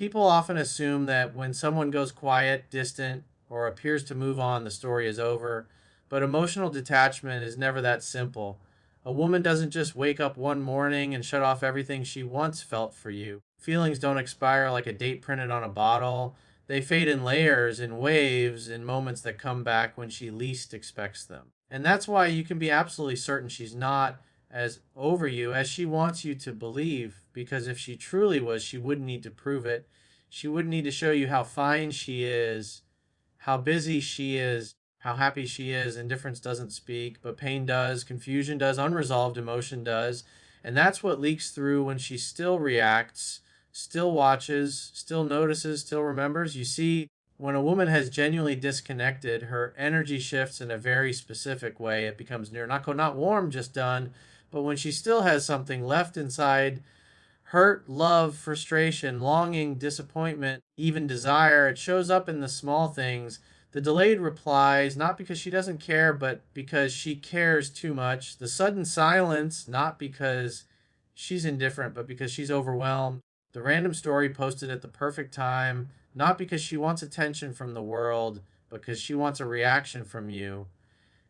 People often assume that when someone goes quiet, distant, or appears to move on, the story is over. But emotional detachment is never that simple. A woman doesn't just wake up one morning and shut off everything she once felt for you. Feelings don't expire like a date printed on a bottle. They fade in layers, in waves, in moments that come back when she least expects them. And that's why you can be absolutely certain she's not as over you as she wants you to believe, because if she truly was, she wouldn't need to prove it. She wouldn't need to show you how fine she is, how busy she is, how happy she is. Indifference doesn't speak, but pain does, confusion does, unresolved emotion does. And that's what leaks through when she still reacts, still watches, still notices, still remembers. You see, when a woman has genuinely disconnected, her energy shifts in a very specific way. It becomes not warm, just done. But when she still has something left inside, hurt, love, frustration, longing, disappointment, even desire, it shows up in the small things. The delayed replies, not because she doesn't care, but because she cares too much. The sudden silence, not because she's indifferent, but because she's overwhelmed. The random story posted at the perfect time, not because she wants attention from the world, but because she wants a reaction from you.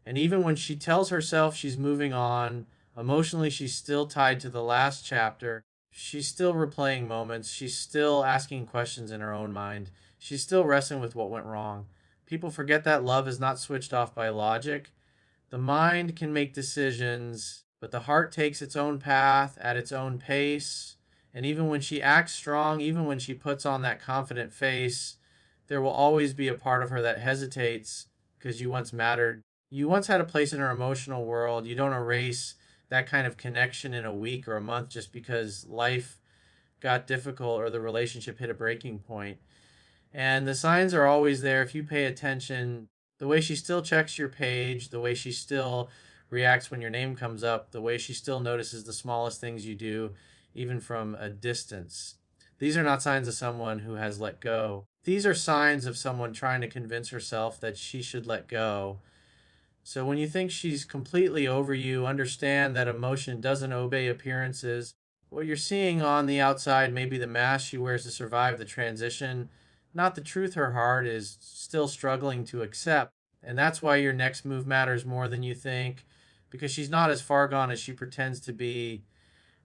And even when she tells herself she's moving on, emotionally she's still tied to the last chapter. She's still replaying moments. She's still asking questions in her own mind. She's still wrestling with what went wrong. People forget that love is not switched off by logic. The mind can make decisions, but the heart takes its own path at its own pace. And even when she acts strong, even when she puts on that confident face, there will always be a part of her that hesitates because you once mattered. You once had a place in her emotional world. You don't erase that kind of connection in a week or a month just because life got difficult or the relationship hit a breaking point. And the signs are always there if you pay attention. The way she still checks your page, the way she still reacts when your name comes up, the way she still notices the smallest things you do, even from a distance. These are not signs of someone who has let go. These are signs of someone trying to convince herself that she should let go. So when you think she's completely over you, understand that emotion doesn't obey appearances. What you're seeing on the outside may be the mask she wears to survive the transition, not the truth her heart is still struggling to accept. And that's why your next move matters more than you think, because she's not as far gone as she pretends to be.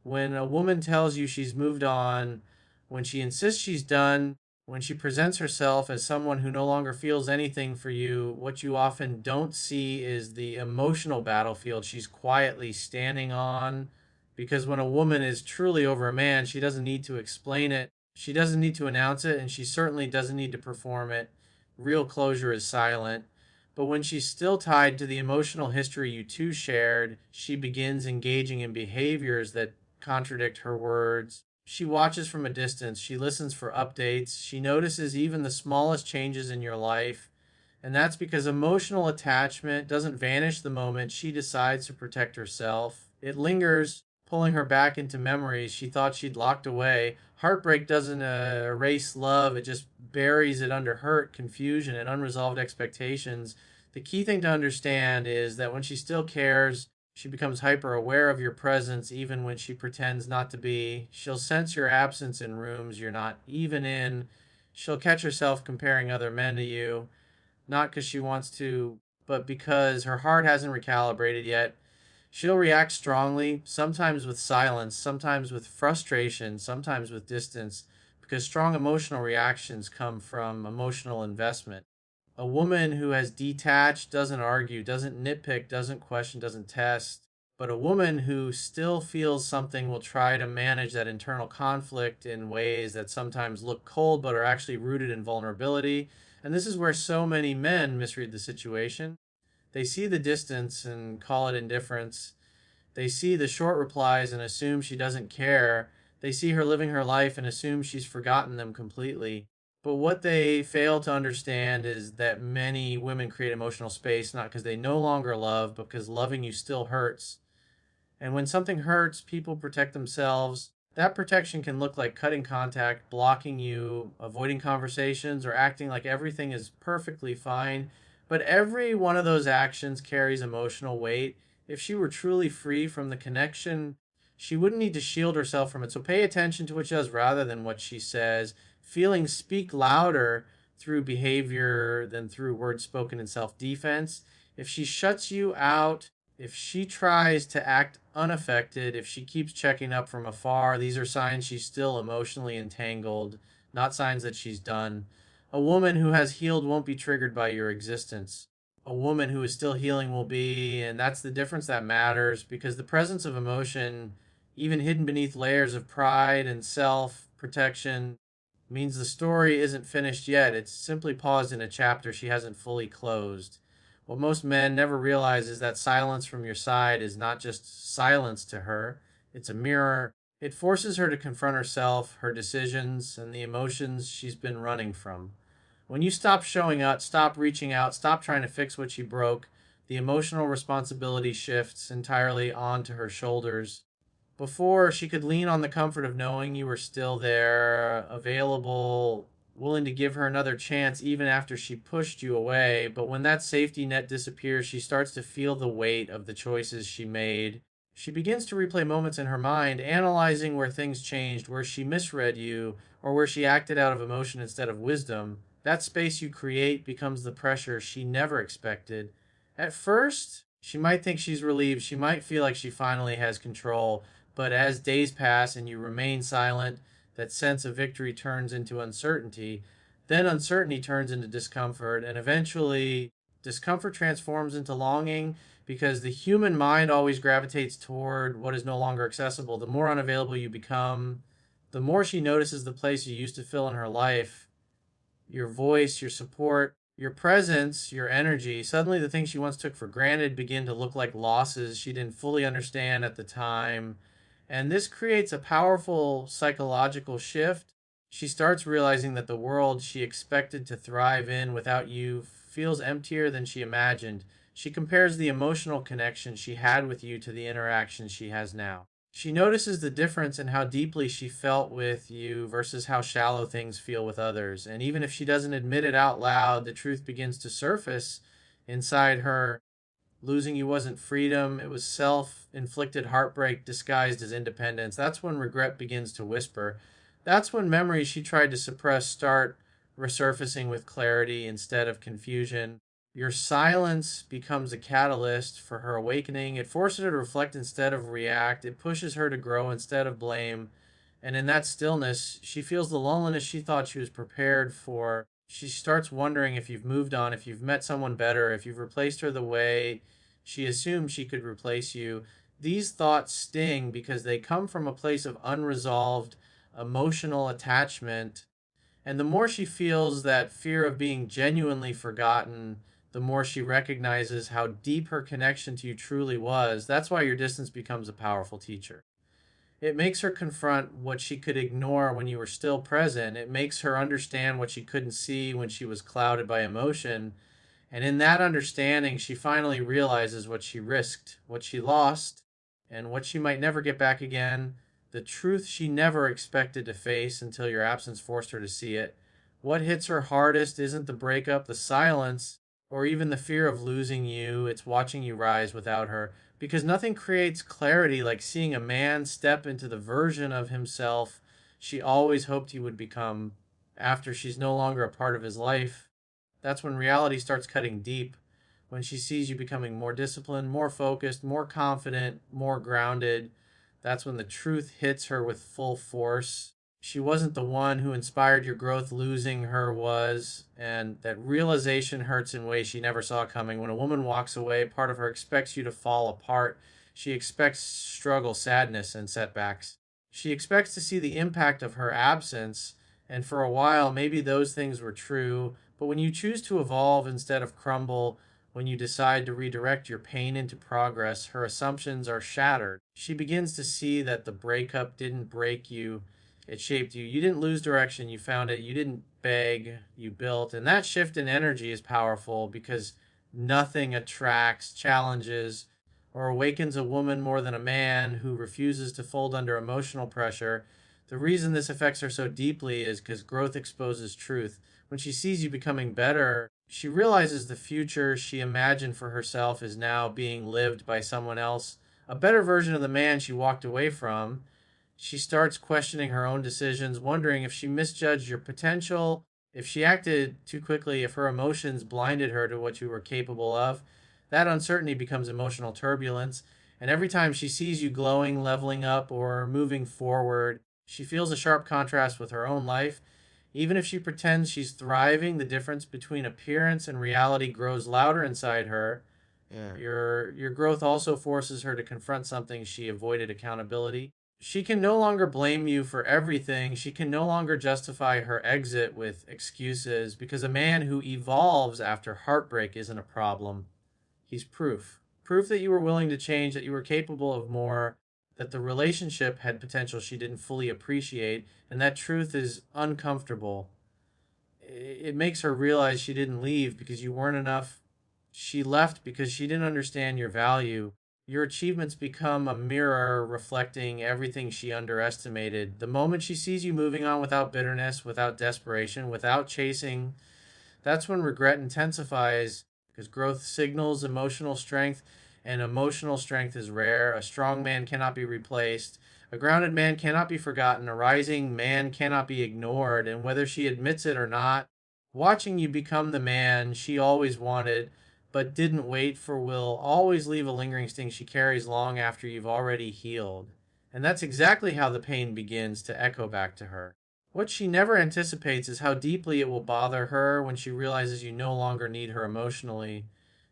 When a woman tells you she's moved on, when she insists she's done, when she presents herself as someone who no longer feels anything for you, what you often don't see is the emotional battlefield she's quietly standing on. Because when a woman is truly over a man, she doesn't need to explain it, she doesn't need to announce it, and she certainly doesn't need to perform it. Real closure is silent. But when she's still tied to the emotional history you two shared, she begins engaging in behaviors that contradict her words. She watches from a distance. She listens for updates. She notices even the smallest changes in your life. And that's because emotional attachment doesn't vanish the moment she decides to protect herself. It lingers, pulling her back into memories she thought she'd locked away. Heartbreak doesn't erase love, it just buries it under hurt, confusion, and unresolved expectations. The key thing to understand is that when she still cares, she becomes hyper aware of your presence even when she pretends not to be. She'll sense your absence in rooms you're not even in. She'll catch herself comparing other men to you, not because she wants to, but because her heart hasn't recalibrated yet. She'll react strongly, sometimes with silence, sometimes with frustration, sometimes with distance, because strong emotional reactions come from emotional investment. A woman who has detached doesn't argue, doesn't nitpick, doesn't question, doesn't test. But a woman who still feels something will try to manage that internal conflict in ways that sometimes look cold but are actually rooted in vulnerability. And this is where so many men misread the situation. They see the distance and call it indifference. They see the short replies and assume she doesn't care. They see her living her life and assume she's forgotten them completely. But what they fail to understand is that many women create emotional space not because they no longer love, but because loving you still hurts. And when something hurts, people protect themselves. That protection can look like cutting contact, blocking you, avoiding conversations, or acting like everything is perfectly fine. But every one of those actions carries emotional weight. If she were truly free from the connection, she wouldn't need to shield herself from it. So pay attention to what she does rather than what she says. Feelings speak louder through behavior than through words spoken in self defense. If she shuts you out, if she tries to act unaffected, if she keeps checking up from afar, these are signs she's still emotionally entangled, not signs that she's done. A woman who has healed won't be triggered by your existence. A woman who is still healing will be, and that's the difference that matters, because the presence of emotion, even hidden beneath layers of pride and self protection, means the story isn't finished yet. It's simply paused in a chapter she hasn't fully closed. What most men never realize is that silence from your side is not just silence to her, it's a mirror. It forces her to confront herself, her decisions, and the emotions she's been running from. When you stop showing up, stop reaching out, stop trying to fix what she broke, the emotional responsibility shifts entirely onto her shoulders. Before, she could lean on the comfort of knowing you were still there, available, willing to give her another chance even after she pushed you away. But when that safety net disappears, she starts to feel the weight of the choices she made. She begins to replay moments in her mind, analyzing where things changed, where she misread you, or where she acted out of emotion instead of wisdom. That space you create becomes the pressure she never expected. At first, she might think she's relieved. She might feel like she finally has control. But as days pass and you remain silent, that sense of victory turns into uncertainty. Then uncertainty turns into discomfort, and eventually, discomfort transforms into longing because the human mind always gravitates toward what is no longer accessible. The more unavailable you become, the more she notices the place you used to fill in her life, your voice, your support, your presence, your energy. Suddenly, the things she once took for granted begin to look like losses she didn't fully understand at the time. And this creates a powerful psychological shift. She starts realizing that the world she expected to thrive in without you feels emptier than she imagined. She compares the emotional connection she had with you to the interaction she has now. She notices the difference in how deeply she felt with you versus how shallow things feel with others. And even if she doesn't admit it out loud, the truth begins to surface inside her. Losing you wasn't freedom, it was self inflicted heartbreak disguised as independence. That's when regret begins to whisper. That's when memories she tried to suppress start resurfacing with clarity instead of confusion. Your silence becomes a catalyst for her awakening. It forces her to reflect instead of react. It pushes her to grow instead of blame. And in that stillness, she feels the loneliness she thought she was prepared for. She starts wondering if you've moved on, if you've met someone better, if you've replaced her the way she assumed she could replace you. These thoughts sting because they come from a place of unresolved emotional attachment. And the more she feels that fear of being genuinely forgotten, the more she recognizes how deep her connection to you truly was. That's why your distance becomes a powerful teacher. It makes her confront what she could ignore when you were still present. It makes her understand what she couldn't see when she was clouded by emotion. And in that understanding, she finally realizes what she risked, what she lost, and what she might never get back again. The truth she never expected to face until your absence forced her to see it. What hits her hardest isn't the breakup, the silence, or even the fear of losing you. It's watching you rise without her. Because nothing creates clarity like seeing a man step into the version of himself she always hoped he would become after she's no longer a part of his life. That's when reality starts cutting deep, when she sees you becoming more disciplined, more focused, more confident, more grounded. That's when the truth hits her with full force. She wasn't the one who inspired your growth, losing her was. And that realization hurts in ways she never saw coming. When a woman walks away, part of her expects you to fall apart. She expects struggle, sadness, and setbacks. She expects to see the impact of her absence. And for a while, maybe those things were true. But when you choose to evolve instead of crumble, when you decide to redirect your pain into progress, her assumptions are shattered. She begins to see that the breakup didn't break you, it shaped you. You didn't lose direction, you found it. You didn't beg, you built. And that shift in energy is powerful because nothing attracts, challenges, or awakens a woman more than a man who refuses to fold under emotional pressure. The reason this affects her so deeply is because growth exposes truth. When she sees you becoming better, she realizes the future she imagined for herself is now being lived by someone else, a better version of the man she walked away from. She starts questioning her own decisions, wondering if she misjudged your potential, if she acted too quickly, if her emotions blinded her to what you were capable of. That uncertainty becomes emotional turbulence. And every time she sees you glowing, leveling up, or moving forward, she feels a sharp contrast with her own life. Even if she pretends she's thriving, the difference between appearance and reality grows louder inside her. Yeah. Your growth also forces her to confront something she avoided: accountability. She can no longer blame you for everything. She can no longer justify her exit with excuses, because a man who evolves after heartbreak isn't a problem. He's proof. Proof that you were willing to change, that you were capable of more, that the relationship had potential she didn't fully appreciate, and that truth is uncomfortable. It makes her realize she didn't leave because you weren't enough. She left because she didn't understand your value. Your achievements become a mirror reflecting everything she underestimated. The moment she sees you moving on without bitterness, without desperation, without chasing, that's when regret intensifies, because growth signals emotional strength, and emotional strength is rare. A strong man cannot be replaced. A grounded man cannot be forgotten. A rising man cannot be ignored. And whether she admits it or not, watching you become the man she always wanted but didn't wait for will always leave a lingering sting she carries long after you've already healed. And that's exactly how the pain begins to echo back to her. What she never anticipates is how deeply it will bother her when she realizes you no longer need her emotionally.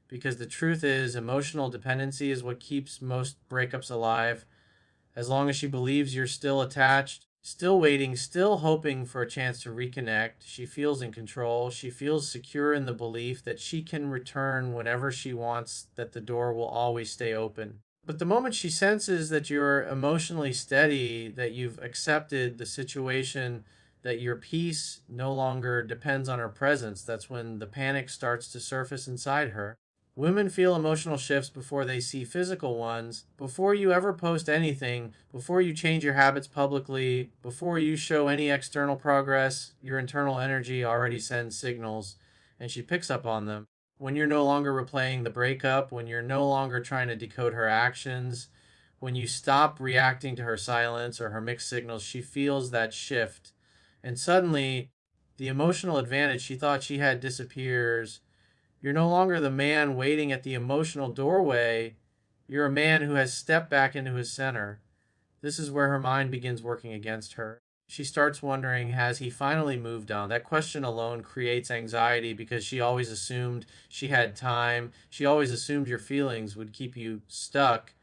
Because the truth is, emotional dependency is what keeps most breakups alive. As long as she believes you're still attached, still waiting, still hoping for a chance to reconnect, she feels in control. She feels secure in the belief that she can return whenever she wants, that the door will always stay open. But the moment she senses that you're emotionally steady, that you've accepted the situation, that your peace no longer depends on her presence, that's when the panic starts to surface inside her. Women feel emotional shifts before they see physical ones. Before you ever post anything, before you change your habits publicly, before you show any external progress, your internal energy already sends signals, and she picks up on them. When you're no longer replaying the breakup, when you're no longer trying to decode her actions, when you stop reacting to her silence or her mixed signals, she feels that shift. And suddenly, the emotional advantage she thought she had disappears. You're no longer the man waiting at the emotional doorway. You're a man who has stepped back into his center. This is where her mind begins working against her. She starts wondering, has he finally moved on? That question alone creates anxiety, because she always assumed she had time. She always assumed your feelings would keep you stuck.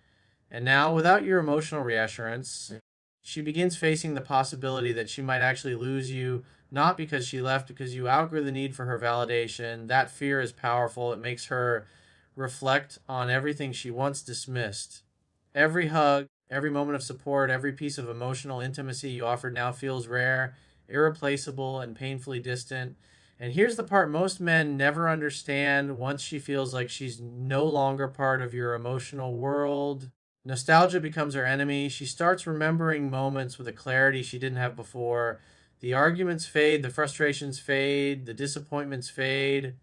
And now, without your emotional reassurance, she begins facing the possibility that she might actually lose you, not because she left, because you outgrew the need for her validation. That fear is powerful. It makes her reflect on everything she once dismissed. Every hug, every moment of support, every piece of emotional intimacy you offered now feels rare, irreplaceable, and painfully distant. And here's the part most men never understand: once she feels like she's no longer part of your emotional world, nostalgia becomes her enemy. She starts remembering moments with a clarity she didn't have before. The arguments fade, the frustrations fade, the disappointments fade.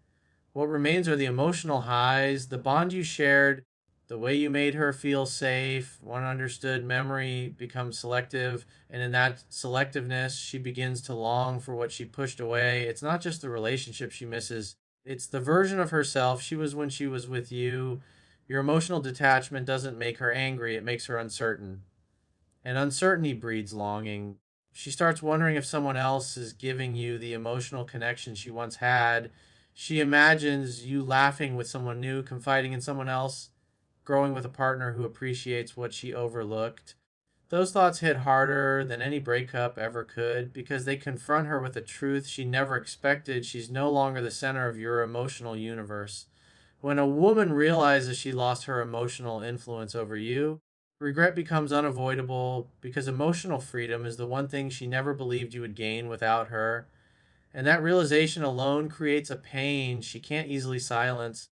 What remains are the emotional highs, the bond you shared, the way you made her feel safe. One understood memory becomes selective, and in that selectiveness, she begins to long for what she pushed away. It's not just the relationship she misses, it's the version of herself she was when she was with you. Your emotional detachment doesn't make her angry, it makes her uncertain. And uncertainty breeds longing. She starts wondering if someone else is giving you the emotional connection she once had. She imagines you laughing with someone new, confiding in someone else, growing with a partner who appreciates what she overlooked. Those thoughts hit harder than any breakup ever could, because they confront her with a truth she never expected. She's no longer the center of your emotional universe. When a woman realizes she lost her emotional influence over you, regret becomes unavoidable, because emotional freedom is the one thing she never believed you would gain without her. And that realization alone creates a pain she can't easily silence.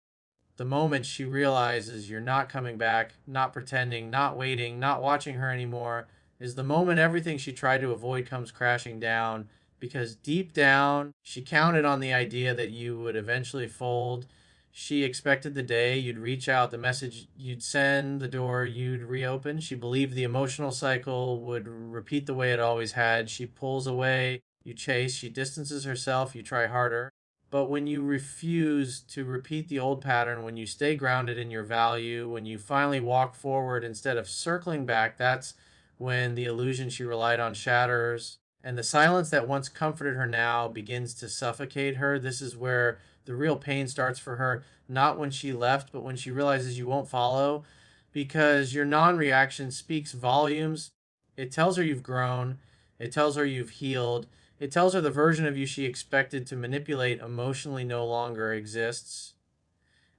The moment she realizes you're not coming back, not pretending, not waiting, not watching her anymore, is the moment everything she tried to avoid comes crashing down. Because deep down, she counted on the idea that you would eventually fold. She expected the day you'd reach out, the message you'd send, the door you'd reopen. She believed the emotional cycle would repeat the way it always had. She pulls away, you chase, she distances herself, you try harder. But when you refuse to repeat the old pattern, when you stay grounded in your value, when you finally walk forward instead of circling back, that's when the illusion she relied on shatters. And the silence that once comforted her now begins to suffocate her. This is where the real pain starts for her, not when she left, but when she realizes you won't follow, because your non reaction speaks volumes. It tells her you've grown, it tells her you've healed, it tells her the version of you she expected to manipulate emotionally no longer exists.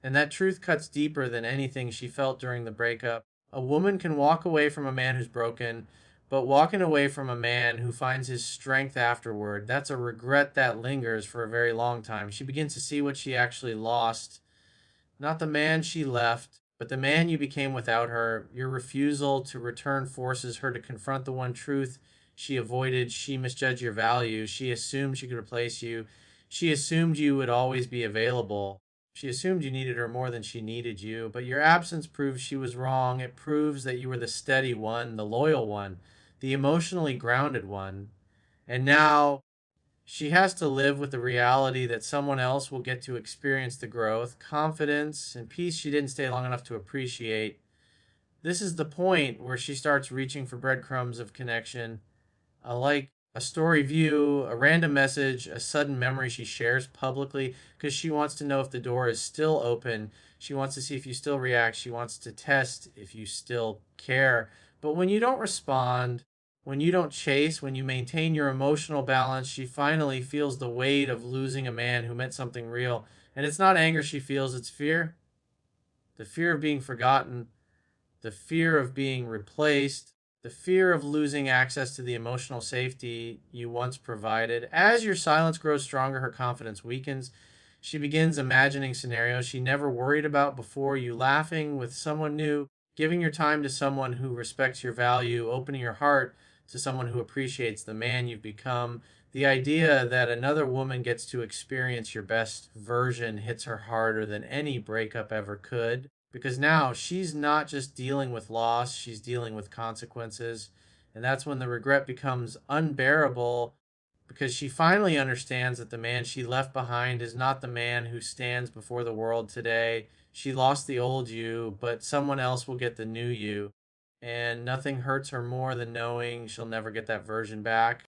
And that truth cuts deeper than anything she felt during the breakup. A woman can walk away from a man who's broken, but walking away from a man who finds his strength afterward, that's a regret that lingers for a very long time. She begins to see what she actually lost. Not the man she left, but the man you became without her. Your refusal to return forces her to confront the one truth she avoided. She misjudged your value. She assumed she could replace you. She assumed you would always be available. She assumed you needed her more than she needed you. But your absence proves she was wrong. It proves that you were the steady one, the loyal one, the emotionally grounded one. And now she has to live with the reality that someone else will get to experience the growth, confidence, and peace she didn't stay long enough to appreciate. This is the point where she starts reaching for breadcrumbs of connection, like a story view, a random message, a sudden memory she shares publicly because she wants to know if the door is still open. She wants to see if you still react. She wants to test if you still care. But when you don't respond, when you don't chase, when you maintain your emotional balance, she finally feels the weight of losing a man who meant something real. And it's not anger she feels, it's fear. The fear of being forgotten, the fear of being replaced, the fear of losing access to the emotional safety you once provided. As your silence grows stronger, her confidence weakens. She begins imagining scenarios she never worried about before, you laughing with someone new, giving your time to someone who respects your value, opening your heart to someone who appreciates the man you've become. The idea that another woman gets to experience your best version hits her harder than any breakup ever could, because now she's not just dealing with loss, she's dealing with consequences. And that's when the regret becomes unbearable, because she finally understands that the man she left behind is not the man who stands before the world today. She lost the old you, but someone else will get the new you. And nothing hurts her more than knowing she'll never get that version back.